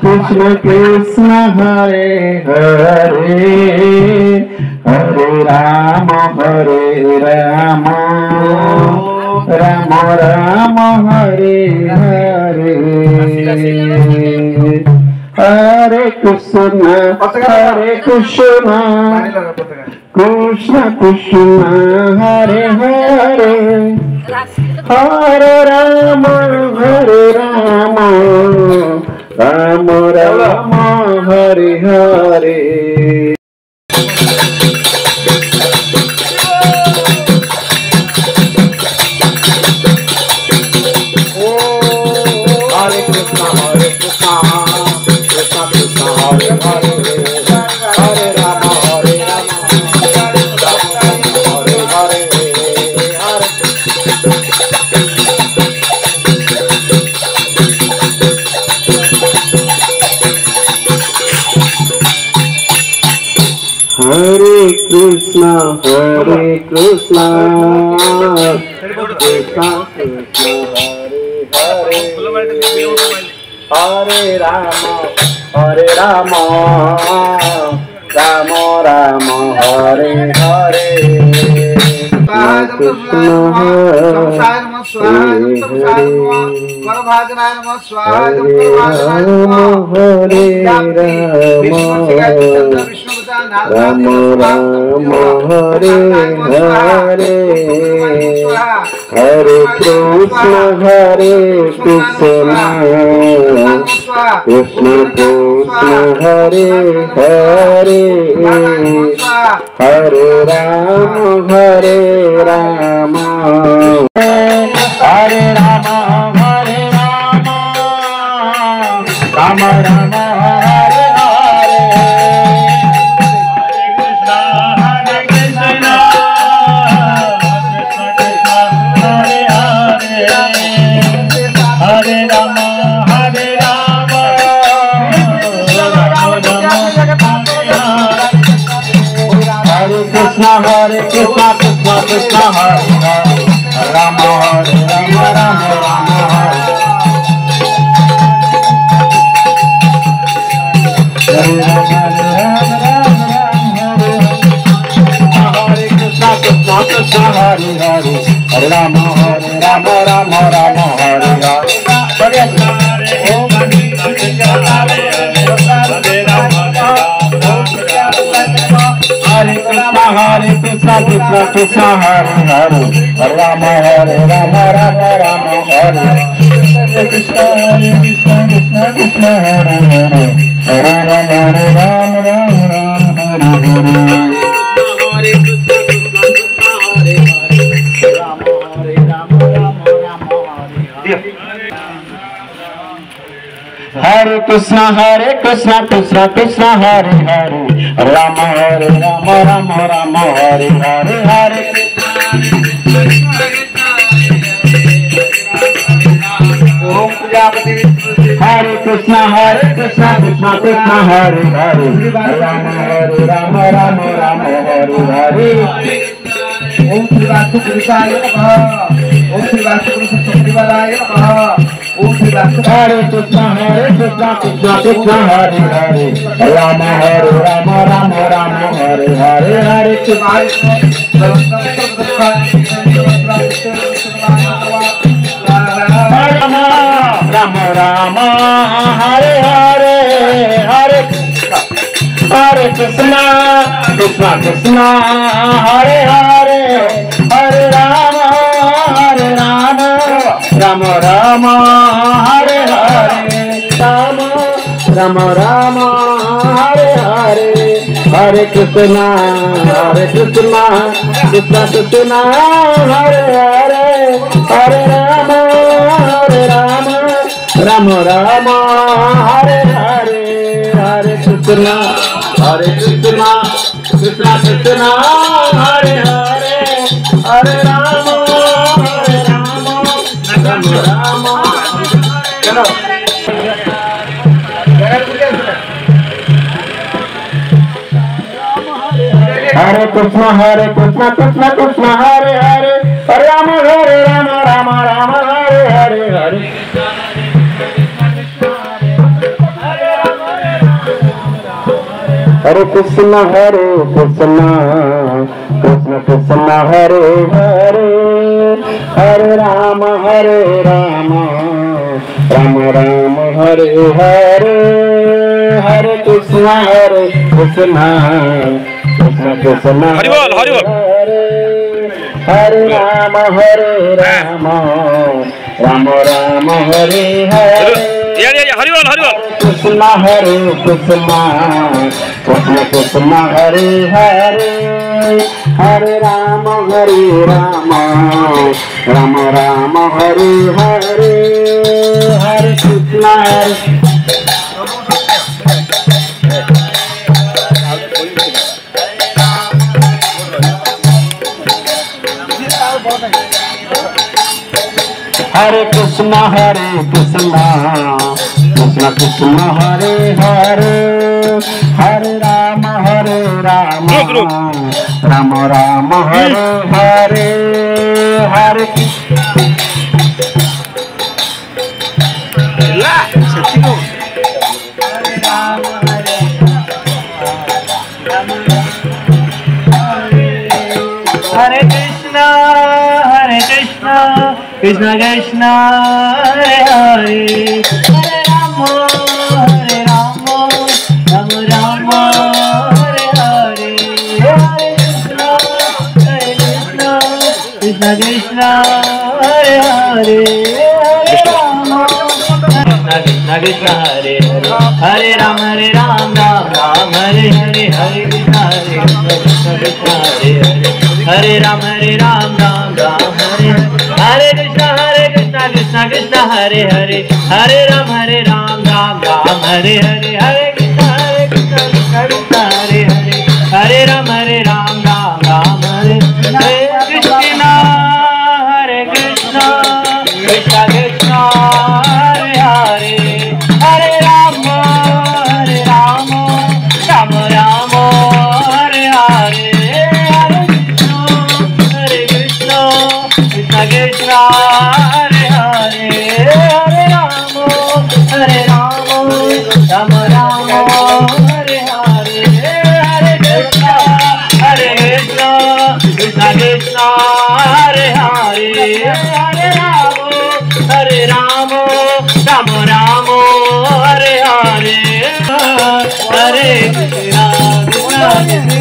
Krishna Krishna Hare Hare Hare Ram Ram Ram Hare Hare Hare Krishna Krishna Krishna Hare Hare Hare Ram Ram Ram Hare Hare Hare Krishna, Hare Krishna, Krishna Krishna, Hare Hare, Hare Rama, Rama Rama, Hare Hare. Krishna Hare Ram Ram Hare Hare Hare Krishna Krishna Krishna Hare Hare Hare Rama Hare Rama Hare Rama Rama Rama Krishna Hare Krishna Krishna Krishna Hare Hare Rama Hare Rama Rama Rama Hare Hare Krishna Krishna Krishna Hare Hare Hare Rama Hare Rama Rama Rama Hare Hare Hare Krishna Krishna Krishna Hare Hare Hare Rama Hare Rama Rama Rama Hare Hare Krishna Krishna Krishna Hare Hare Hare Rama Hare Rama Rama Rama Hare Hare Hare Krishna Krishna Krishna Hare Hare Rama Hare Rama Rama Rama Hare Hare Krishna Krishna Krishna Hare Hare Rama Hare Rama Rama Rama Hare Hare Hare Hare Krishna Krishna Krishna Hare Hare Rama Hare Rama Rama Rama Hare Hare Om Shri Vasudevaya Namaha Om Shri Vasudevaya Namaha Om Shri Hare Krishna Krishna Krishna Hare Hare Rama Hare Rama Rama Rama Hare Hare Hare Krishna Rama Rama Hare Hare Hare Hare Krishna Krishna Krishna Hare Hare Hare Rama Rama Rama Hare Hare Rama Rama Hare Hare Hare Krishna Krishna Krishna Hare Hare Hare Rama Rama Rama Hare Hare Hare Krishna Krishna Krishna Hare Hare Hare Rama Rama Rama चलो Hare Krishna Krishna Krishna Hare Hare Hare Rama Rama Rama Rama Hare Hare Hare Hare Krishna Krishna Krishna Hare Hare Hare Ram Ram Ram Hare Hare Hare Krishna Krishna Krishna Hari बोल हरे राम राम राम हरे हरे हरि बोल कृष्ण कृष्ण कृष्ण हरे हरे हरे राम राम हरे हरे हरे कृष्ण हरे कृष्ण कृष्ण कृष्ण हरे हरे हरे राम राम राम हरे हरे हरे हरे कृष्ण कृष्ण कृष्ण हरे हरे हरे राम राम राम हरे हरे हरे कृष्ण कृष्ण कृष्ण हरे हरे हरे राम कृष्ण कृष्ण हरे हरे हरे राम राम हरे हरे हरे कृष्ण कृष्ण हरे हरे हरे राम राम हरे हरे कृष्ण कृष्ण हरे हरे हरे राम राम हरे हरे हरे कृष्ण कृष्ण हरे हरे हरे राम राम हरे हरे कृष्ण कृष्ण कृष्ण हरे हरे हरे राम राम राम हरे हरे हरे कृष्ण कृष्ण हरे हरे हरे राम राम राम हरे हरे हरे कृष्ण कृष्ण कृष्ण हरे हरे हरे राम राम हरे हरे हरे कृष्ण कृष्ण हरे हरे हरे राम राम हरे हरे हरे कृष्ण कृष्ण कृष्ण हरे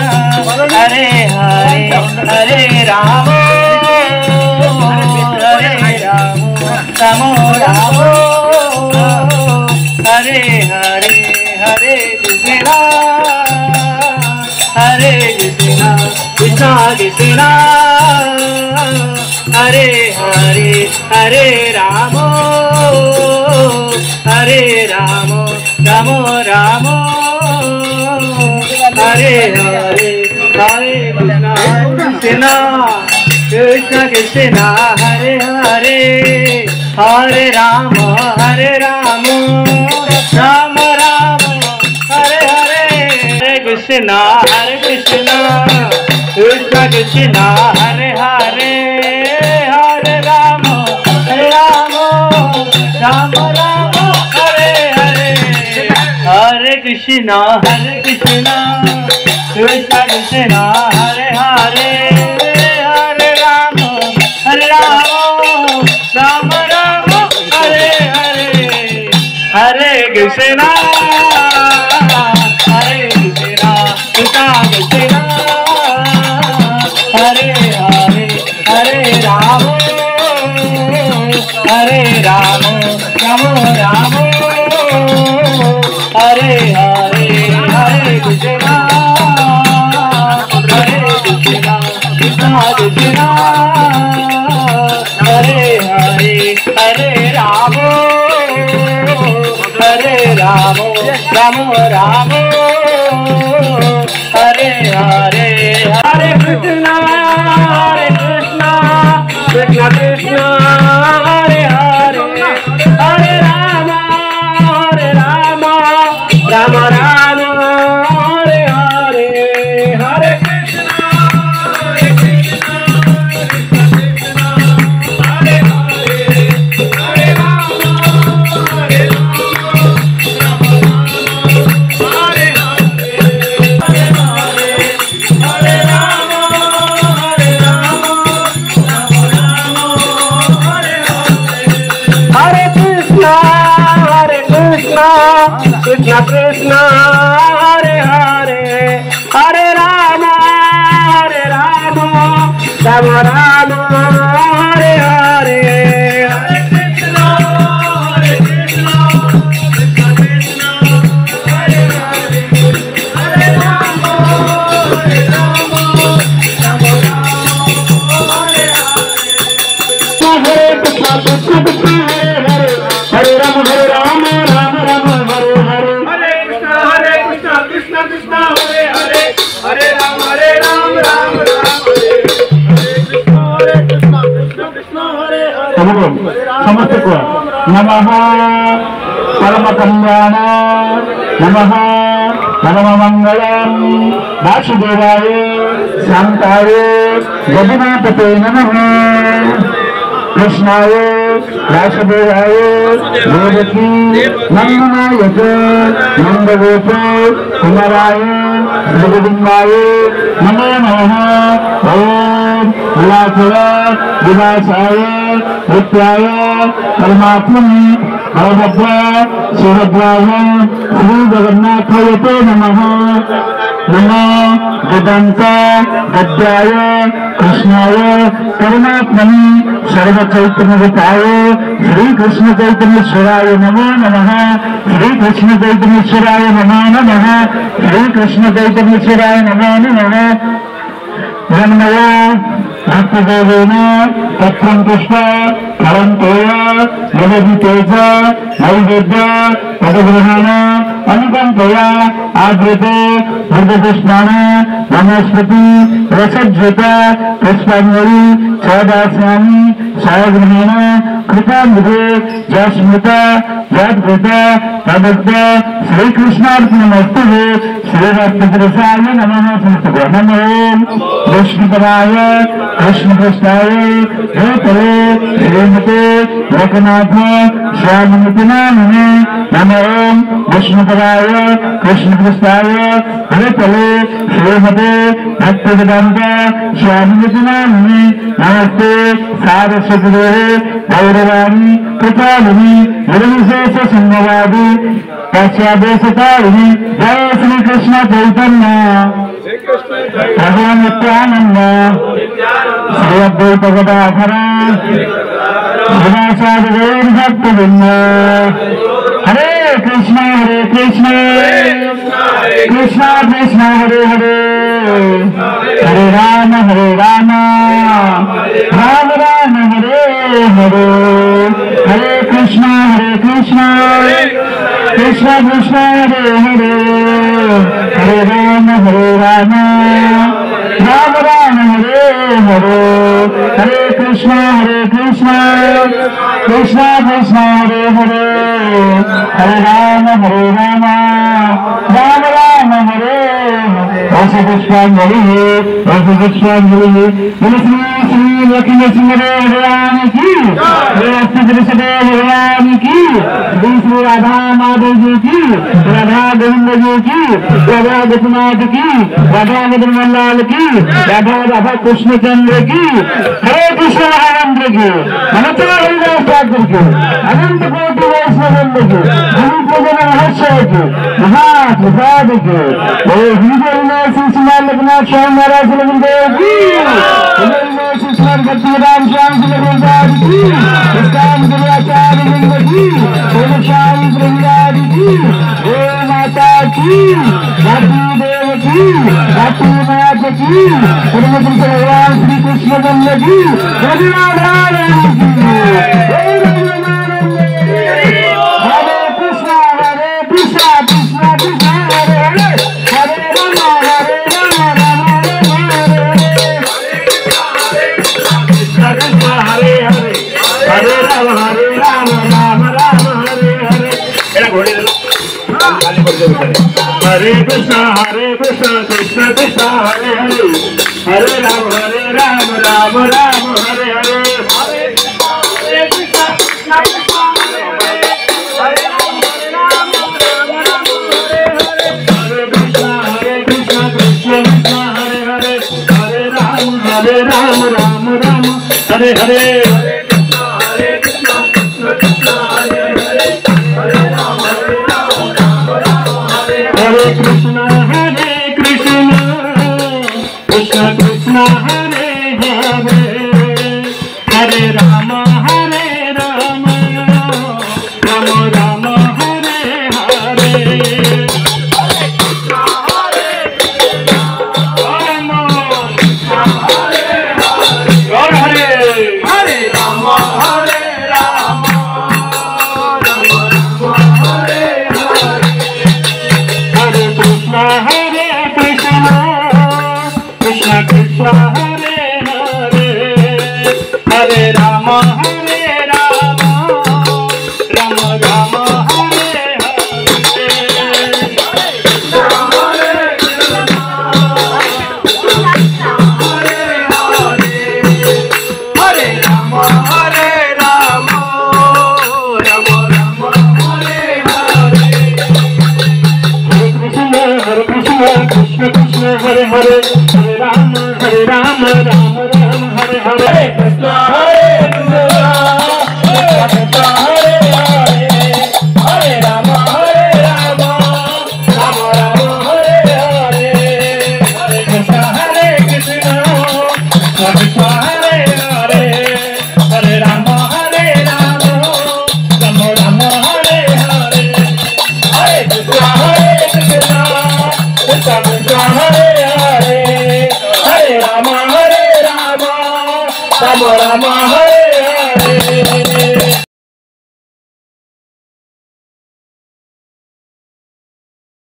हरे हरे राम राम राम हरे हरे हरे कृष्ण कृष्ण कृष्ण हरे हरे हरे राम राम राम हरे हरे हरे कृष्ण कृष्ण कृष्ण हरे हरे हरे राम राम हरे हरे हरे कृष्ण कृष्ण कृष्ण हरे हरे हरे राम राम हरे हरे हरे कृष्ण कृष्ण कृष्ण हरे हरे हरे राम राम राम हरे हरे हरे कृष्ण कृष्ण कृष्ण हरे हरे हरे राम राम राम हरे हरे हरे कृष्ण कृष्ण कृष्ण हरे हरे हरे राम राम राम हरे हरे हरे कृष्ण कृष्ण कृष्ण हरे हरे हरे राम राम राम हरे हरे हरे कृष्ण कृष्ण हरे हरे हरे राम हरे राम हरे राम राम राम हरे हरे हरे कृष्ण कृष्ण कृष्ण हरे हरे हरे राम राम राम हरे कृष्ण कृष्ण हरे हरे समस्त को नमः परम कल्याण नमः परम मंगलम वासुदेवाय शांताय जगन्नाथते नमः कृष्णाय वासुदेवाय देवकी नंदनाय नंदगोप कुमाराय जगदिंबाय नमो नमः ओम विलासय विनाशाय नित्याय परमात्मने बलभद्र सुभद्राय श्री जगन्नाथाय नमः नमो वेदांत गद्याय कृष्णाय परमात्मने सर्व चैतन्यताय श्री कृष्ण चैतन्येश्वराय नमो नमः श्री कृष्ण चैतन्येश्वराय नमो नमः श्री कृष्ण चैतन्येश्वराय नमो नमः जन्मया भक्तदेवेन तत्त्वं पुष्प फलं तोय जगति तेज नैवेद्य पदग्रहण अनुकंपया आद्यते हृदयपुष्पाण वनस्पति रसज्जत पुष्पांजलि छदास्यामि छायाग्रहण कृपांबुधे जस्मृत जद्गत तदग्ध श्रीकृष्णार्पणमस्तु श्रीरत्नपुरुषाय नमः नमो विष्णुपदाय कृष्णकृष्णाय भूतले श्रीमते लोकनाथ श्यामनितिनामिने नमो विष्णुपदाय कृष्णकृष्णाय भूतले श्रीमते भक्तिवेदांत श्यामनितिनामिने नमस्ते सारस्वती गौरवाणी कृपालिनी निर्विशेष संगवादी कश्यादेशकारिणी जय श्री कृष्ण चैतन्य प्रभु नित्यानंद श्री अद्वैत गदाधर श्रीवासादि गौर भक्तवृंद हरे कृष्ण कृष्ण कृष्ण हरे हरे हरे राम राम राम हरे हरे हरे कृष्ण कृष्ण कृष्ण हरे हरे हरे राम राम हरे हरे हरे कृष्ण कृष्ण कृष्ण हरे हरे हरे राम राम हरे ऐसे पुष्पांजलि श्री लक्ष्मी सिंह भगवान की भगवान की श्री राधा माधव जी की राधा गोविंद जी की राधा गोपनाथ की राधा मदन लाल की राधा राधा कृष्णचंद्र की हरे कृष्ण महानंद की अनंत ठाकुर की अनंत कोटि वैष्णव की अनुपूजन महोत्सव की महाप्रसाद की लोकनाथ स्वामी महाराज देव की भक्तिराम श्याम सुंदर की इस्लाम गुरुआचार्य लिंग की श्याम ब्रह्मचारी की गो माता की भाटी देव की भाटी नाथ की परमपुरुष भगवान श्री कृष्ण चंद्र की हरे कृष्ण कृष्ण कृष्ण हरे हरे हरे राम राम हरे हरे हरे राम राम हरे हरे हरे कृष्ण कृष्ण कृष्ण हरे हरे हरे राम राम हरे हरे हरे कृष्ण हरे राम हरे हरे हरे कृष्ण कृष्ण कृष्ण हरे हरे हरे राम राम हरे राम राम राम हरे हरे हरे राम हरे राम हरे कृष्ण कृष्ण कृष्ण हरे हरे हरे राम राम राम हरे हरे राम हरे